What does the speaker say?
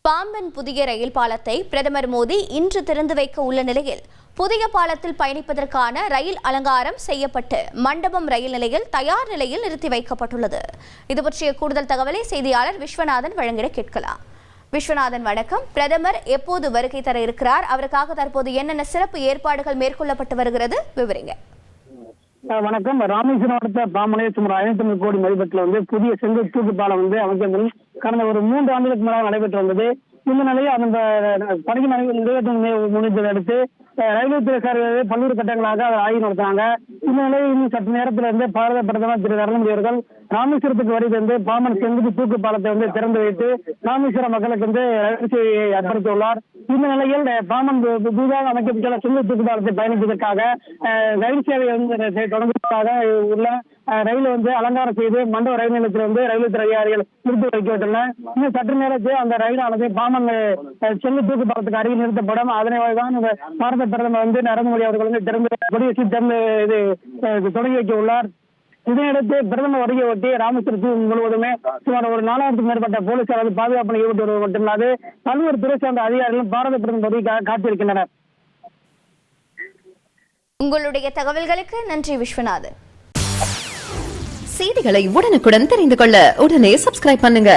பாம்பன் புதிய ரயில் பாலத்தை பிரதமர் மோடி இன்று திறந்து வைக்க உள்ள நிலையில் புதிய பாலத்தில் பயணிப்பதற்கான ரயில் அலங்காரம் செய்யப்பட்டு மண்டபம் ரயில் நிலையில் தயார் நிலையில் நிறுத்தி வைக்கப்பட்டுள்ளது. இதுபற்றிய கூடுதல் தகவலை செய்தியாளர் விஸ்வநாதன் வழங்கிட கேட்கலாம். விஸ்வநாதன், வணக்கம். பிரதமர் எப்போது வருகை தர இருக்கிறார்? அவருக்காக தற்போது என்னென்ன சிறப்பு ஏற்பாடுகள் மேற்கொள்ளப்பட்டு வருகிறது? விவரிங்க. வணக்கம். ராமேஸ்வரம் அடுத்த பாம்பனை சுமார் 550 கோடி மதிப்பீட்டில் புதிய செங்கல் தூக்கு பாலம் அமைக்கப்படும் கடந்த ஒரு 3 ஆண்டுகளுக்கு முன்னால் நடைபெற்று வந்தது. இந்த நிலையில் அந்த பணிக்கு நிறைவேற்றம் அடுத்து ரயில்வே துறை சார்பில் பல்வேறு கட்டங்களாக ஆய்வு நடத்தினாங்க. இந்த நிலையில் இன்னும் சற்று நேரத்தில் பாரத பிரதமர் திரு நரேந்திர மோடி அவர்கள் ராமேஸ்வரத்துக்கு வருகை பாம்பன் செங்குத்து தூக்கு பாலத்தை திறந்து வைத்து ராமேஸ்வரம் மக்களுக்கு ரயில் சேவையை அர்ப்பணித்துள்ளார். இந்த நிலையில் பாம்பன் புதிதாக அமைக்கப்பட்டுள்ள செங்குத்து தூக்கு பாலத்தை பயணிப்பதற்காக ரயில் சேவையை தொடங்குவதற்காக உள்ள ரயில் அலங்காரம் செய்து மண்டப ரயில் நிலையத்தில் ரயில்வே துறை அதிகாரிகள் நிறுத்தி வைக்கப்பட்டுள்ளனர். இன்னும் சற்று நேரத்தில் அந்த ரயிலானது பாம்பன் செல்லு தூக்கு பாலத்துக்கு அருகில் நிறுத்தப்படும். அதனைதான் பாரத பிரதமர் நரேந்திர மோடி அவர்கள் தொடங்கி வைக்க உள்ளார். இதனையடுத்து பிரதமர் வருகை ஒட்டி ராமேஸ்வரத்தில் முழுவதுமே சுமார் ஒரு 4000க்கும் மேற்பட்ட போலீசார் பாதுகாப்பு ஈடுபட்டு வருவது மட்டுமில்லாது பல்வேறு துறை சார்ந்த அதிகாரிகளும் பாரத பிரதமர் வருகைக்காக காத்திருக்கின்றனர். உங்களுடைய தகவல்களுக்கு நன்றி விஸ்வநாதன். செய்திகளை உடனுக்குடன் தெரிந்து கொள்ள உடனே சப்ஸ்கிரைப் பண்ணுங்க.